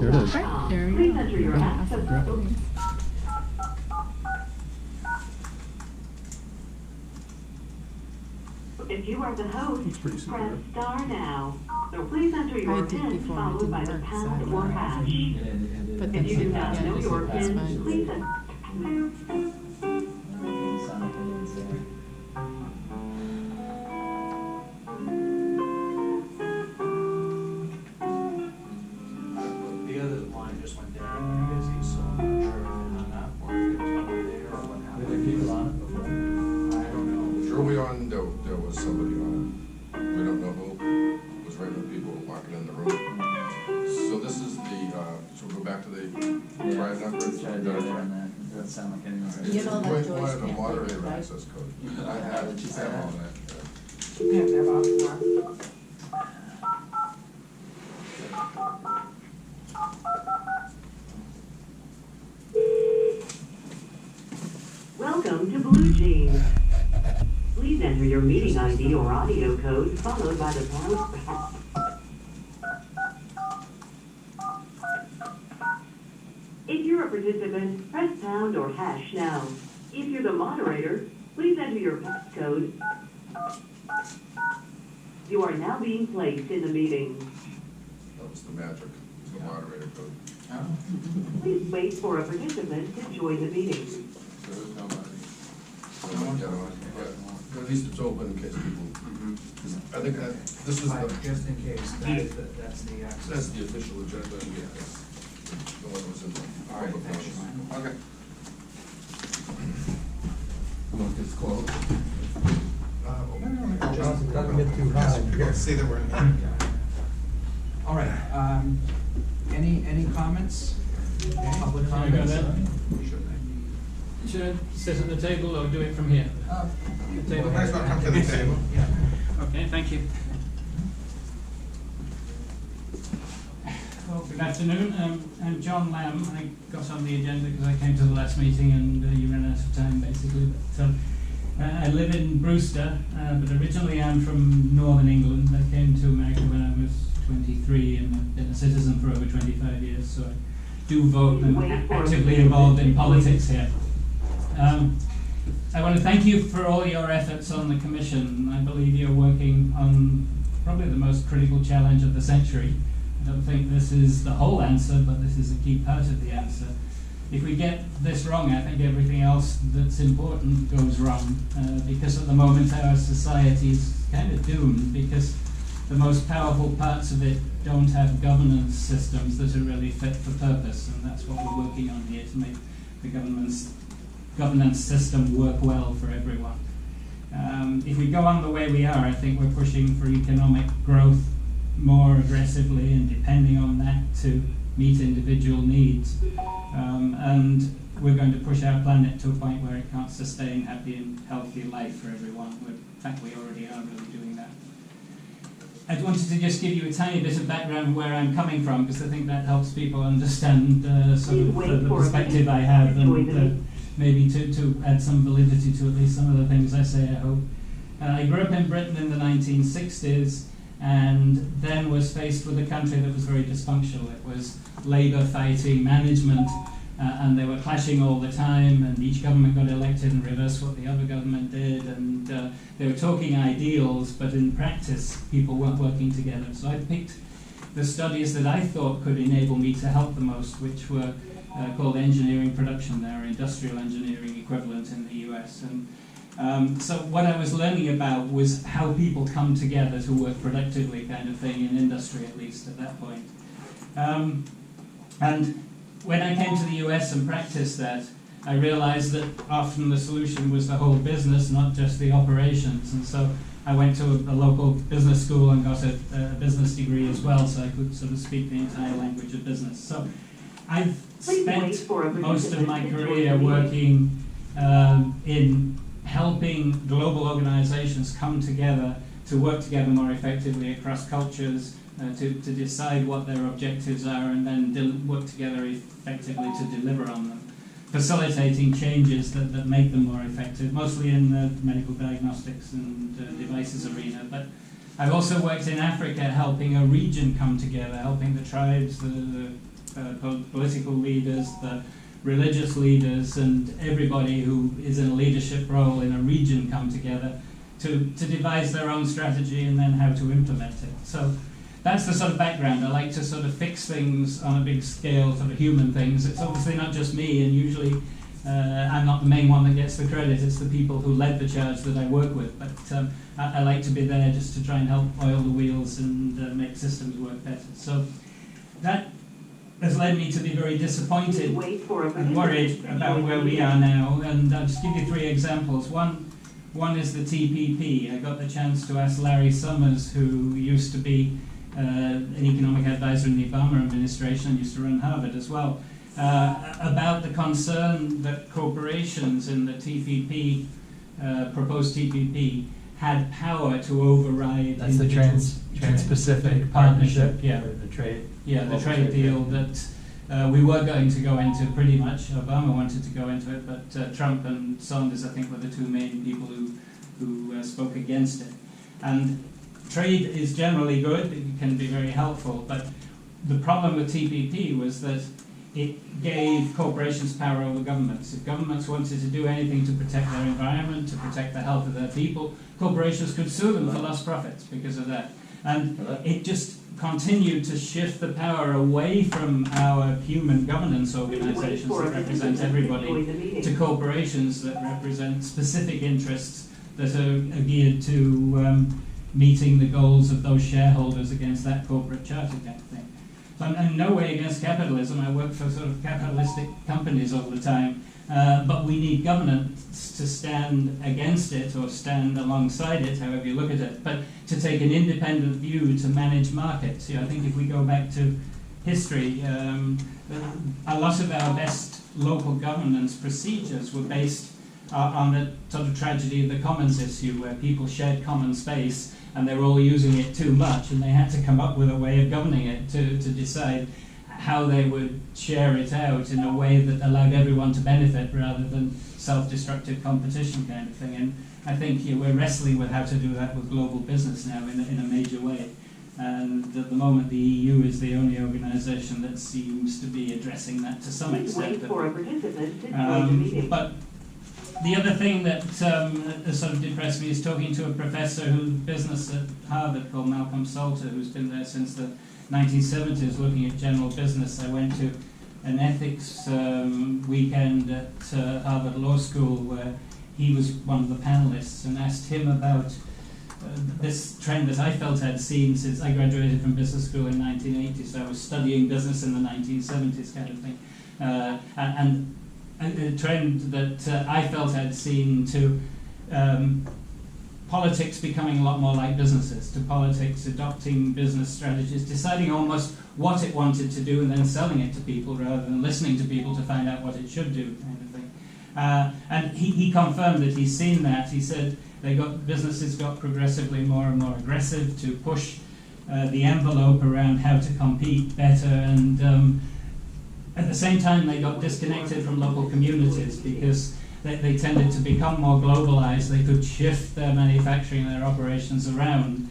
Here it is. Right, there you Please go. enter your access code. If you are the host, It's pretty press secure. star now. So please enter your I did PIN before, it followed by the didn't work, pound so or I hash. But If that's you do it, not yeah, know your that's PIN, fine. please enter. The other line just went down and busy, so I'm not sure if it hung up or if there was no one there or what happened. Did they keep it on before? I don't know. Early on, there was somebody on it. We don't know who. It was regular people walking in the room. So this is the, so we'll go back to the tried number. Try to do it on that, it doesn't sound like anyone. You know that Wait, Joyce wanted a can't moderator take it, right? access code. I have it, she said all that. that. Have never before. Welcome to Blue Jeans. Please enter your meeting ID or audio code followed by the pound. If you're a participant, press pound or hash now. If you're the moderator, please enter your passcode. You are now being placed in the meeting. That was the magic, the moderator code. Oh. Please wait for a participant to join the meeting. So there's nobody. Yeah, at least it's open in case people, I think that, this is Right, the, just in case, that's the access. that's the official agenda, and yeah, that's the one that was in the. All right, public thanks, notice. Michael. Okay. Look, it's closed. Just doesn't get too high. You gotta say the word. All right, any comments? Public Should I go comments? there? Should Should I sit at the table or do it from here? I? The table. Might as well come to the table. Yeah. Okay, thank you. Well, good afternoon. I'm John Lamb. I got on the agenda because I came to the last meeting and you ran out of time, basically. But I live in Brewster, but originally I'm from Northern England. I came to America when I was 23 and I've been a citizen for over 25 years, so I do vote and I'm actively involved in politics here. I want to thank you for all your efforts on the Commission. I believe you're working on probably the most critical challenge of the century. I don't think this is the whole answer, but this is a key part of the answer. If we get this wrong, I think everything else that's important goes wrong, because at the moment our society is kind of doomed because the most powerful parts of it don't have governance systems that are really fit for purpose, and that's what we're working on here, to make the governance system work well for everyone. If we go on the way we are, I think we're pushing for economic growth more aggressively and depending on that to meet individual needs. And we're going to push our planet to a point where it can't sustain happy and healthy life for everyone. In fact, we already are really doing that. I wanted to just give you a tiny bit of background where I'm coming from, because I think that helps people understand sort of the perspective I have, and maybe to add some validity to at least some of the things I say, I hope. I grew up in Britain in the 1960s, and then was faced with a country that was very dysfunctional. It was Labour fighting management, and they were clashing all the time, and each government got elected and reversed what the other government did, and they were talking ideals, but in practice people weren't working together. So I picked the studies that I thought could enable me to help the most, which were called engineering production. They're industrial engineering equivalent in the US. And so what I was learning about was how people come together to work productively, kind of thing, in industry at least at that point. And when I came to the US and practiced that, I realized that often the solution was the whole business, not just the operations. And so I went to a local business school and got a business degree as well, so I could sort of speak the entire language of business. So I've spent most of my career working in helping global organizations come together to work together more effectively across cultures, to decide what their objectives are, and then work together effectively to deliver on them, facilitating changes that make them more effective, mostly in the medical diagnostics and devices arena. But I've also worked in Africa helping a region come together, helping the tribes, the political leaders, the religious leaders, and everybody who is in a leadership role in a region come together to devise their own strategy and then how to implement it. So that's the sort of background. I like to sort of fix things on a big scale, sort of human things. It's obviously not just me, and usually I'm not the main one that gets the credit. It's the people who led the charge that I work with. But I like to be there just to try and help oil the wheels and make systems work better. So that has led me to be very disappointed Wait for a and worried about where we are now. And I'll just give you 3 examples. One is the TPP. I got the chance to ask Larry Summers, who used to be an economic advisor in the Obama administration and used to run Harvard as well, about the concern that corporations in the TPP, proposed TPP, had power to override. That's the Trans-Pacific Partnership, yeah, the trade. Yeah, the trade deal that we were going to go into pretty much. Obama wanted to go into it, but Trump and Sanders, I think, were the 2 main people who spoke against it. And trade is generally good, it can be very helpful, but the problem with TPP was that it gave corporations power over governments. If governments wanted to do anything to protect their environment, to protect the health of their people, corporations could sue them for lost profits because of that. And it just continued to shift the power away from our human governance organizations that represent everybody to corporations that represent specific interests that are geared to meeting the goals of those shareholders against that corporate charter kind of thing. So I'm in no way against capitalism. I work for sort of capitalistic companies all the time. But we need governance to stand against it or stand alongside it, however you look at it, but to take an independent view to manage markets. I think if we go back to history, a lot of our best local governance procedures were based on the sort of tragedy of the commons issue, where people shared common space and they were all using it too much, and they had to come up with a way of governing it to decide how they would share it out in a way that allowed everyone to benefit rather than self-destructive competition kind of thing. And I think we're wrestling with how to do that with global business now in a major way. And at the moment, the EU is the only organisation that seems to be addressing that to some extent. Wait for a participant to join the meeting. But the other thing that has sort of depressed me is talking to a professor who's business at Harvard called Malcolm Salter, who's been there since the 1970s looking at general business. I went to an ethics weekend at Harvard Law School where he was one of the panelists, and asked him about this trend that I felt I'd seen since I graduated from business school in 1980, so I was studying business in the 1970s kind of thing. And a trend that I felt I'd seen to politics becoming a lot more like businesses, to politics adopting business strategies, deciding almost what it wanted to do and then selling it to people rather than listening to people to find out what it should do, kind of thing. And he confirmed that he's seen that. He said businesses got progressively more and more aggressive to push the envelope around how to compete better, and at the same time they got disconnected from local communities because they tended to become more globalized. They could shift their manufacturing and their operations around.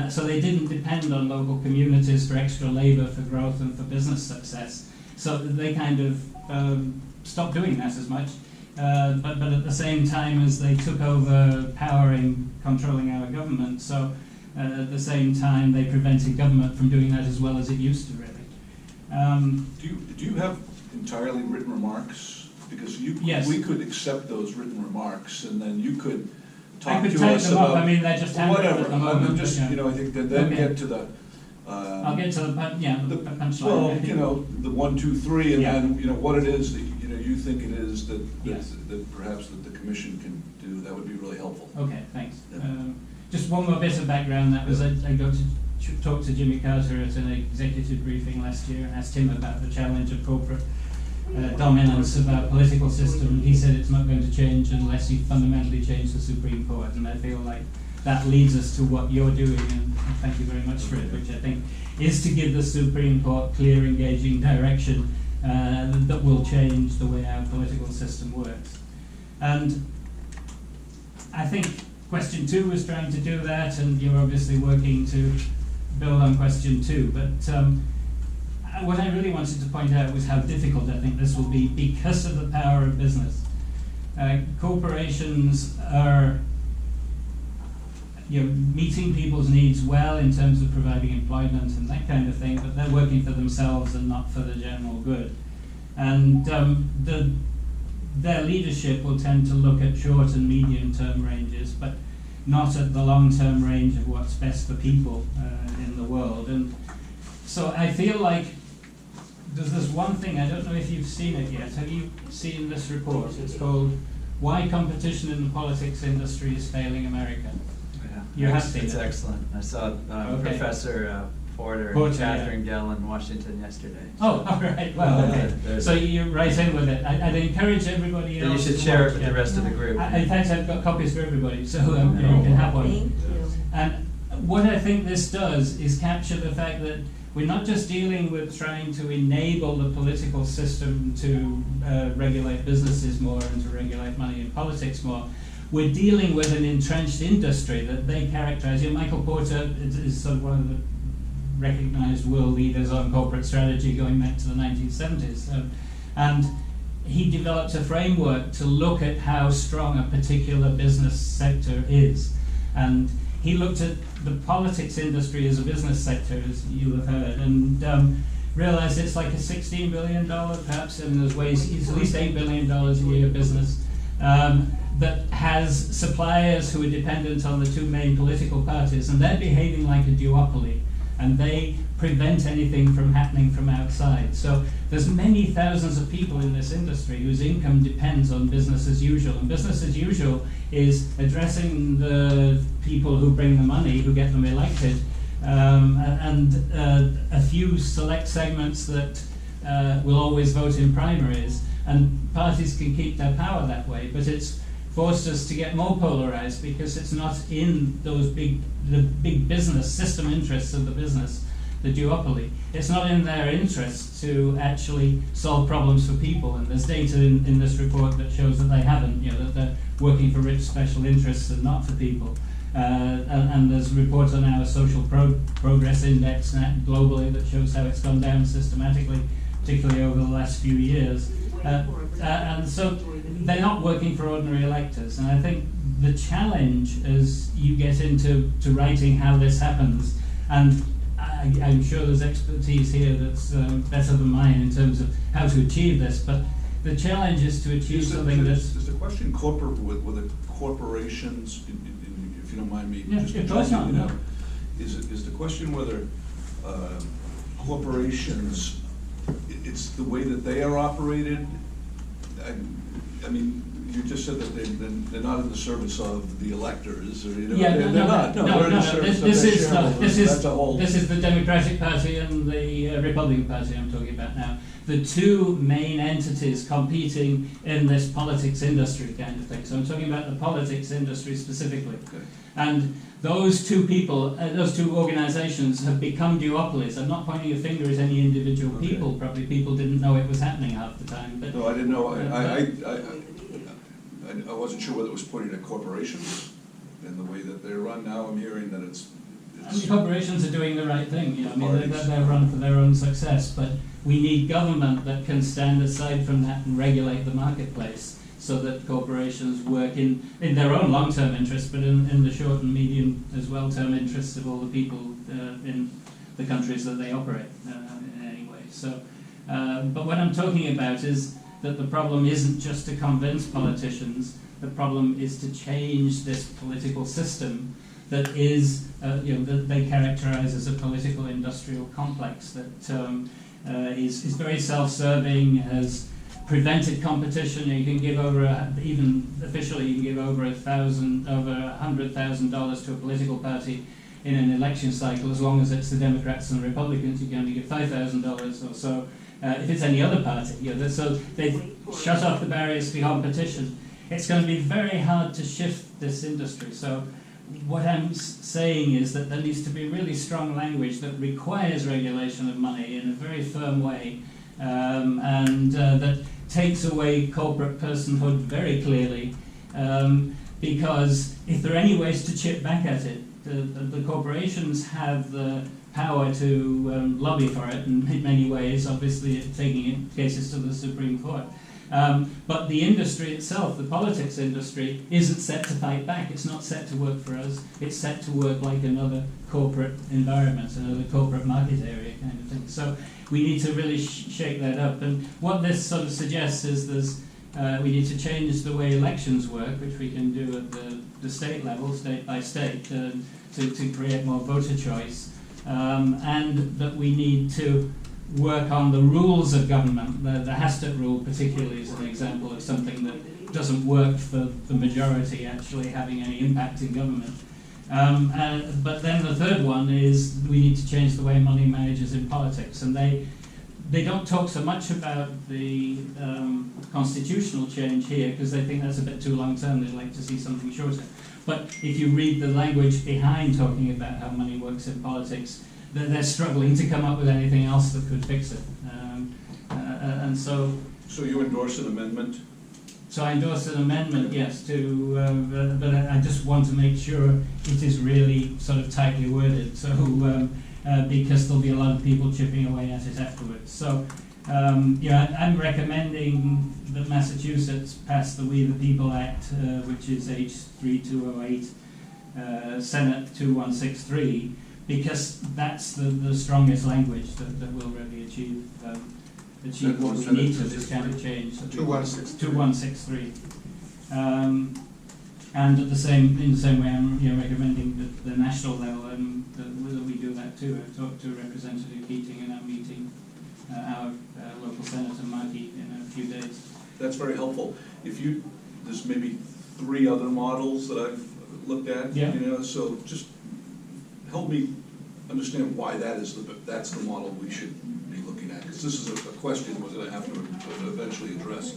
So they didn't depend on local communities for extra labor, for growth and for business success. So they kind of stopped doing that as much. But at the same time as they took over power in controlling our government, so at the same time they prevented government from doing that as well as it used to, really. Do you have entirely written remarks? Because yes. We could accept those written remarks, and then you could talk I could to type us them up. about I mean, they're just handwritten whatever. at the moment. I'm just, yeah. I think then Okay. get to the. I'll get to the punchline. Well, the 1, 2, 3, and Yeah. then what it is that you think it is that Yes. that perhaps that the commission can do. That would be really helpful. Okay, thanks. Yeah. Just one more bit of background. That was I got to talk to Jimmy Carter at an executive briefing last year and asked him about the challenge of corporate dominance of our political system, and he said it's not going to change unless you fundamentally change the Supreme Court. And I feel like that leads us to what you're doing, and thank you very much for it, which I think is to give the Supreme Court clear, engaging direction that will change the way our political system works. And I think question 2 was trying to do that, and you're obviously working to build on question 2, but what I really wanted to point out was how difficult I think this will be because of the power of business. Corporations are meeting people's needs well in terms of providing employment and that kind of thing, but they're working for themselves and not for the general good. And their leadership will tend to look at short and medium-term ranges, but not at the long-term range of what's best for people in the world. And so I feel like there's this one thing, I don't know if you've seen it yet. Have you seen this report? It's called Why Competition in the Politics Industry is Failing America. Yeah. You have seen It's it? excellent. I saw Okay. Professor Porter Porter, and Catherine yeah. Gell in Washington yesterday. Oh, all right. Well, okay. There's- So you're right in with it. I'd encourage everybody But else. you should to share watch it with the rest of the group. In fact, I've got copies for everybody, so you can have one. Thank you. And what I think this does is capture the fact that we're not just dealing with trying to enable the political system to regulate businesses more and to regulate money in politics more. We're dealing with an entrenched industry that they characterize. Michael Porter is sort of one of the recognized world leaders on corporate strategy going back to the 1970s. And he developed a framework to look at how strong a particular business sector is. And he looked at the politics industry as a business sector, as you have heard, and realized it's like a $16 billion, perhaps, in those ways, it's at least $8 billion a year business, that has suppliers who are dependent on the two main political parties, and they're behaving like a duopoly, and they prevent anything from happening from outside. So there's many thousands of people in this industry whose income depends on business as usual. And business as usual is addressing the people who bring the money, who get them elected, and a few select segments that will always vote in primaries. And parties can keep their power that way, but it's forced us to get more polarized because it's not in those the big business system interests of the business, the duopoly. It's not in their interest to actually solve problems for people, and there's data in this report that shows that they haven't, that they're working for rich special interests and not for people. And there's reports on our social progress index globally that shows how it's gone down systematically, particularly over the last few years. And so they're not working for ordinary electors. And I think the challenge as you get into writing how this happens, and I'm sure there's expertise here that's better than mine in terms of how to achieve this, but the challenge is to achieve something that's... Is the question with the corporations, if you don't mind me Yeah, just of course not, jumping in, no. is the question whether corporations, it's the way that they are operated? I mean, you just said that they're not in the service of the electors, or they're not. No, they're in the service of their shareholders. That's a whole. This is the Democratic Party and the Republican Party I'm talking about now. The two main entities competing in this politics industry kind of thing. So I'm talking about the politics industry specifically. Okay. And those two people, those two organizations have become duopolies. I'm not pointing a finger at any individual Okay. people. Probably people didn't know it was happening half the time. But No, I didn't know. I wasn't sure whether it was pointing at corporations and the way that they're run. Now I'm hearing that it's I mean, corporations are doing the right thing. I mean, Parties. they're run for their own success, but we need government that can stand aside from that and regulate the marketplace so that corporations work in their own long-term interests, but in the short and medium as well term interests of all the people in the countries that they operate in any way. So, but what I'm talking about is that the problem isn't just to convince politicians. The problem is to change this political system that is, that they characterize as a political industrial complex that is very self-serving, has prevented competition. You can give over, even officially, you can give over $100,000 to a political party in an election cycle, as long as it's the Democrats and the Republicans. You can only give $5,000 or so. If it's any other party, so they've shut off the barriers to competition. It's going to be very hard to shift this industry. So what I'm saying is that there needs to be really strong language that requires regulation of money in a very firm way, and that takes away corporate personhood very clearly, because if there are any ways to chip back at it, the corporations have the power to lobby for it in many ways, obviously taking cases to the Supreme Court. But the industry itself, the politics industry, isn't set to fight back. It's not set to work for us. It's set to work like another corporate environment, another corporate market area kind of thing. So we need to really shake that up. And what this sort of suggests is we need to change the way elections work, which we can do at the state level, state by state, to create more voter choice. And that we need to work on the rules of government. The Hastert rule particularly is an example of something that doesn't work for the majority actually having any impact in government. But then the third one is we need to change the way money manages in politics. And they don't talk so much about the constitutional change here because they think that's a bit too long term. They'd like to see something shorter. But if you read the language behind talking about how money works in politics, they're struggling to come up with anything else that could fix it. And so... So you endorse an amendment? So I endorse an amendment, yes, but I just want to make sure it is really sort of tightly worded, so because there'll be a lot of people chipping away at it afterwards. So I'm recommending that Massachusetts pass the We the People Act, which is H3208, Senate 2163, because that's the strongest language that will really achieve what we need for this kind of change. 2163. And in the same way, I'm recommending that the national level that we do that too. I've talked to Representative Keating and I'm meeting our local Senator Markey in a few days. That's very helpful. There's maybe 3 other models that I've looked at. Yeah. So just help me understand why that's the model we should be looking at, because this is a question we're going to have to eventually address.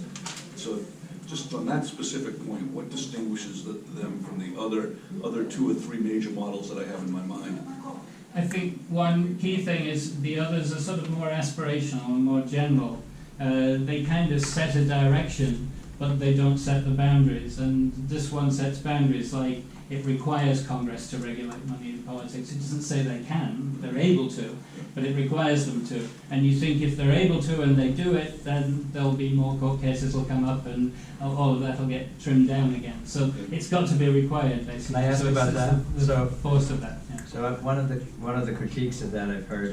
So just on that specific point, what distinguishes them from the other 2 or 3 major models that I have in my mind? I think one key thing is the others are sort of more aspirational and more general. They kind of set a direction, but they don't set the boundaries. And this one sets boundaries, like it requires Congress to regulate money in politics. It doesn't say they can, they're able to, but it requires them to. And you think if they're able to and they do it, then there'll be more court cases will come up and all of that will get trimmed down again. So it's got to be required, basically. Can I ask so about that? The force of that. Yeah. So one of the critiques of that I've heard